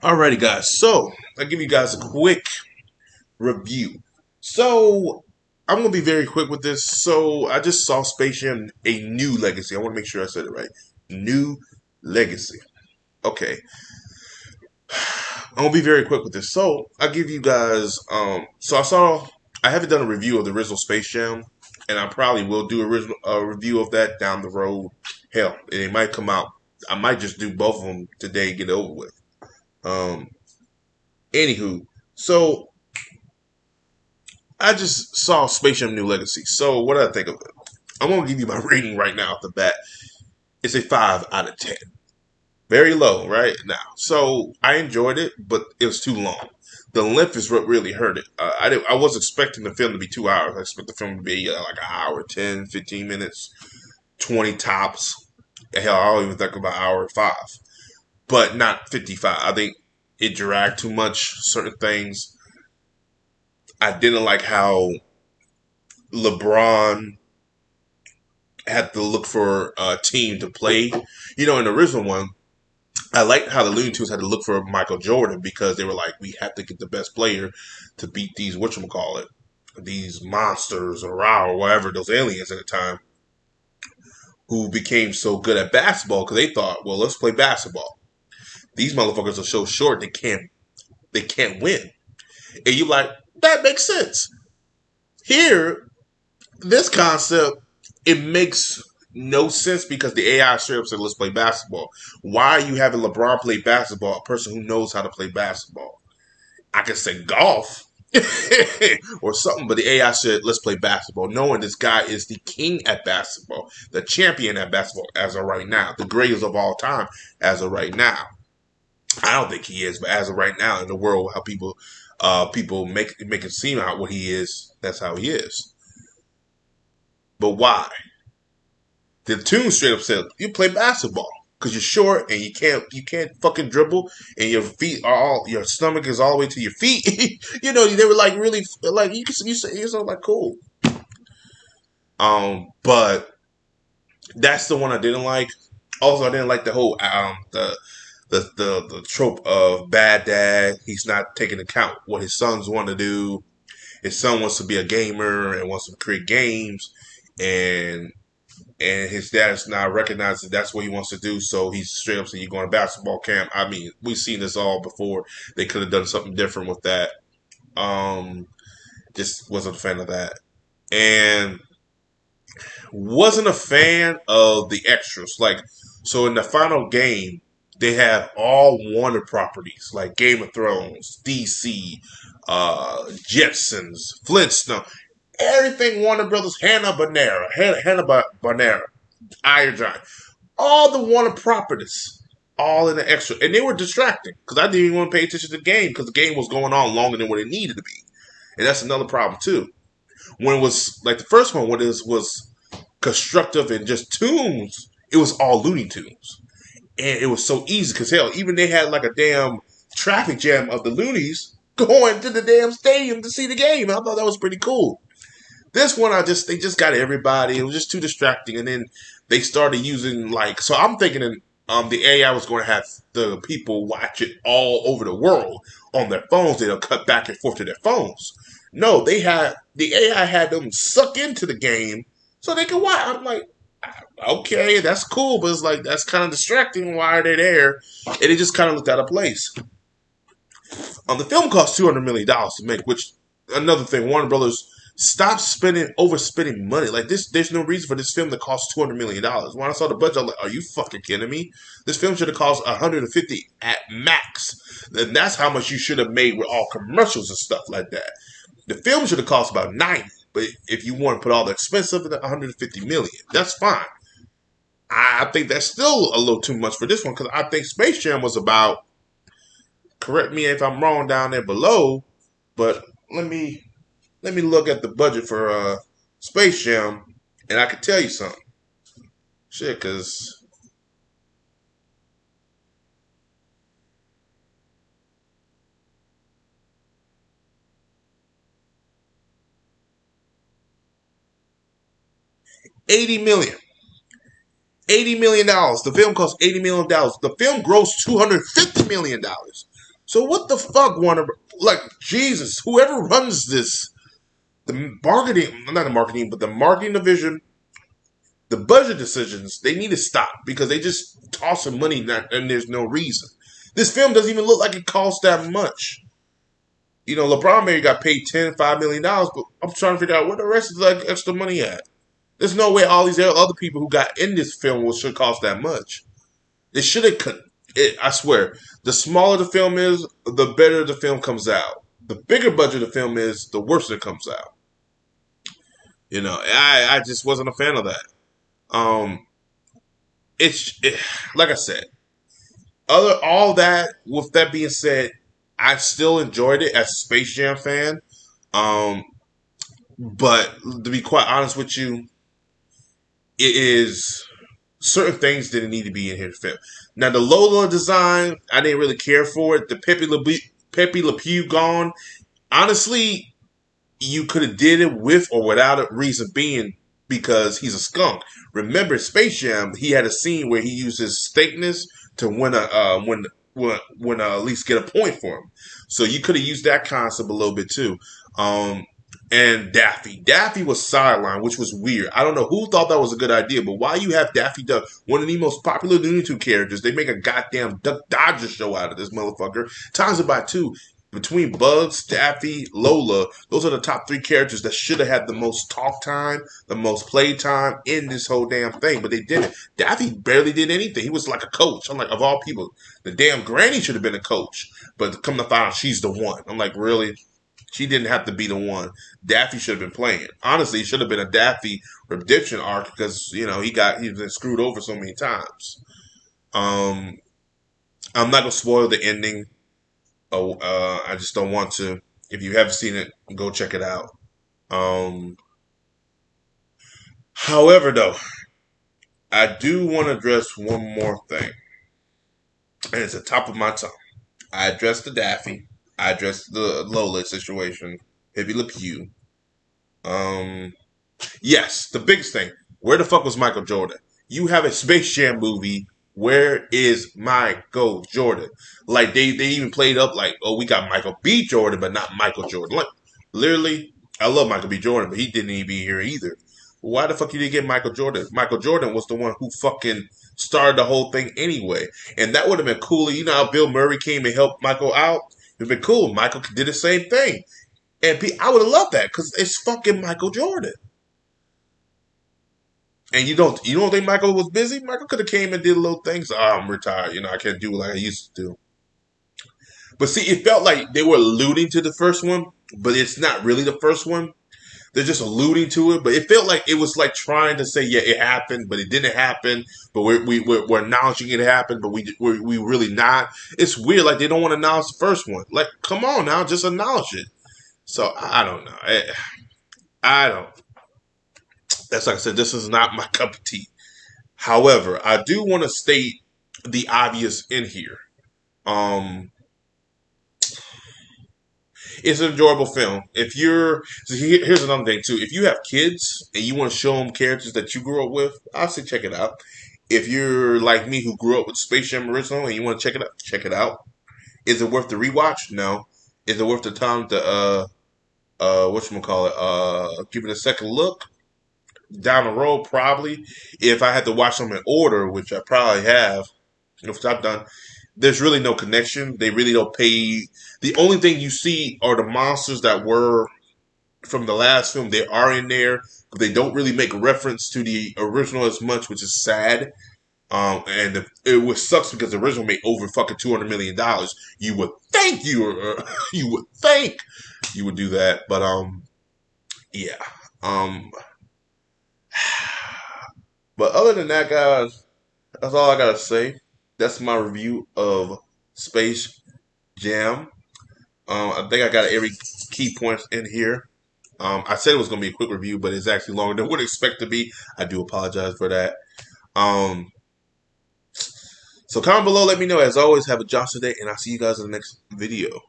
Alrighty, guys. So I'll give you guys a quick review. So I'm gonna be very quick with this. So I just saw Space Jam: A New Legacy. I want to make sure I said it right. New Legacy. Okay, I'm gonna be very quick with this. So I'll give you guys. So I haven't done a review of the original Space Jam, and I probably will do a review of that down the road. Hell, it might come out. I might just do both of them today and get it over with. Um, Anywho, so I just saw Space Jam: New Legacy. So what did I think of it? I'm gonna give you my rating right now off the bat. It's a 5 out of 10. Very low, right now. So I enjoyed it, but it was too long. The length is what really hurt it. I was expecting the film to be 2 hours. I expect the film to be like an hour, 10, 15 minutes, 20 tops. Hell, I don't even think about an hour and five, but not 55. I think it dragged too much. Certain things I didn't like how LeBron had to look for a team to play. In the original one, I liked how the Looney Tunes had to look for Michael Jordan because they were like, we have to get the best player to beat these whatchamacallit, these monsters or Ra or whatever, those aliens at the time who became so good at basketball because they thought, well, let's play basketball. These motherfuckers are so short they can't win. And you like, that makes sense. Here, this concept, it makes no sense because the AI straight up said, let's play basketball. Why are you having LeBron play basketball, a person who knows how to play basketball? I could say golf or something, but the AI said, let's play basketball, knowing this guy is the king at basketball, the champion at basketball as of right now, the greatest of all time as of right now. I don't think he is, but as of right now in the world, how people make it seem out what he is, that's how he is. But why? The tune straight up said, "You play basketball because you're short and you can't fucking dribble, and your stomach is all the way to your feet." They were like really like you say it's all like cool. But that's the one I didn't like. Also, I didn't like the whole the trope of bad dad. He's not taking account what his sons want to do. His son wants to be a gamer and wants to create games, and his dad is now recognizing that's what he wants to do. So he's straight up saying, "You're going to basketball camp." I mean, we've seen this all before. They could have done something different with that. Um, just wasn't a fan of that, and wasn't a fan of the extras. Like, so in the final game, they had all Warner properties like Game of Thrones, DC, Jetsons, Flintstone, everything Warner Brothers, Hanna Barbera, Iron Giant, all the Warner properties, all in the extra, and they were distracting because I didn't even want to pay attention to the game because the game was going on longer than what it needed to be, and that's another problem too. When it was like the first one, when it was constructive and just tunes, it was all Looney Tunes, and it was so easy because hell, even they had like a damn traffic jam of the Loonies going to the damn stadium to see the game. I thought that was pretty cool. This one, they just got everybody. It was just too distracting, and then they started using like. So I'm thinking, the AI was going to have the people watch it all over the world on their phones. They'll cut back and forth to their phones. No, they had the AI had them suck into the game so they could watch. I'm like, okay, that's cool, but it's like that's kind of distracting. Why are they there? And it just kind of looked out of place. The film cost $200 million to make, which another thing, Warner Brothers stop overspending money. Like this, there's no reason for this film to cost $200 million. When I saw the budget, I'm like, are you fucking kidding me? This film should have cost 150 at max. And that's how much you should have made with all commercials and stuff like that. The film should have cost about 90. But if you want to put all the expense up at 150 million, that's fine. I think that's still a little too much for this one because I think Space Jam was about. Correct me if I'm wrong down there below, but let me look at the budget for Space Jam, and I can tell you something. Shit, cause $80 million. $80 million. The film cost $80 million. The film grossed $250 million. So what the fuck, Warner? Like Jesus, whoever runs this, the marketing, not the marketing, but the marketing division, the budget decisions, they need to stop because they just tossing money and there's no reason. This film doesn't even look like it cost that much. You know, LeBron maybe got paid $5 million, but I'm trying to figure out where the rest of the extra money at. There's no way all these other people who got in this film should cost that much. They should have. I swear, the smaller the film is, the better the film comes out. The bigger budget the film is, the worse it comes out. You know, I just wasn't a fan of that. Um, like I said, other all that. With that being said, I still enjoyed it as a Space Jam fan. Um, but to be quite honest with you, it is certain things didn't need to be in here to fit. Now the Lola design, I didn't really care for it. The Pepe Le Pew gone. Honestly, you could have did it with or without a reason being because he's a skunk. Remember Space Jam? He had a scene where he used his steakness to win at least get a point for him. So you could have used that concept a little bit too. And Daffy. Daffy was sidelined, which was weird. I don't know who thought that was a good idea, but why you have Daffy Duck, one of the most popular Looney Tunes characters? They make a goddamn Duck Dodger show out of this motherfucker. Times it by two. Between Bugs, Daffy, Lola, those are the top three characters that should have had the most talk time, the most play time in this whole damn thing, but they didn't. Daffy barely did anything. He was like a coach. I'm like, of all people, the damn granny should have been a coach, but come to find out she's the one. I'm like, really? She didn't have to be the one. Daffy should have been playing. Honestly, it should have been a Daffy redemption arc because he's been screwed over so many times. I'm not gonna spoil the ending. I just don't want to. If you haven't seen it, go check it out. However, though, I do want to address one more thing, and it's at the top of my tongue. I addressed the Daffy. I addressed the Lola situation. Pepe Le Pew. Yes, the biggest thing. Where the fuck was Michael Jordan? You have a Space Jam movie. Where is Michael Jordan? Like they even played up like, oh, we got Michael B. Jordan, but not Michael Jordan. Like literally, I love Michael B. Jordan, but he didn't even be here either. Why the fuck you didn't get Michael Jordan? Michael Jordan was the one who fucking started the whole thing anyway, and that would have been cool. You know how Bill Murray came and helped Michael out? It'd been cool. Michael did the same thing, and I would have loved that because it's fucking Michael Jordan. And you don't think Michael was busy? Michael could have came and did little things. Oh, I'm retired. I can't do like I used to do. But see, it felt like they were alluding to the first one, but it's not really the first one. They're just alluding to it, but it felt like it was like trying to say, yeah, it happened, but it didn't happen. But we're acknowledging it happened, but we really not. It's weird. Like they don't want to acknowledge the first one. Like, come on now, just acknowledge it. So I don't know. I don't. That's like I said. This is not my cup of tea. However, I do want to state the obvious in here. Um, it's an enjoyable film. Here's another thing too. If you have kids and you want to show them characters that you grew up with, I'll say check it out. If you're like me who grew up with Space Jam original and you want to check it out, check it out. Is it worth the rewatch? No. Is it worth the time to give it a second look? Down the road, probably. If I had to watch them in order, which I probably have, which I've done, there's really no connection. They really don't pay. The only thing you see are the monsters that were from the last film. They are in there, but they don't really make reference to the original as much, which is sad. It was sucks because the original made over fucking $200 million. You would think you would think you would do that, but yeah. But other than that, guys, that's all I gotta say. That's my review of Space Jam. I think I got every key points in here. I said it was gonna be a quick review, but it's actually longer than I would expect to be. I do apologize for that. So comment below, let me know. As always, have a Johnson day, and I'll see you guys in the next video.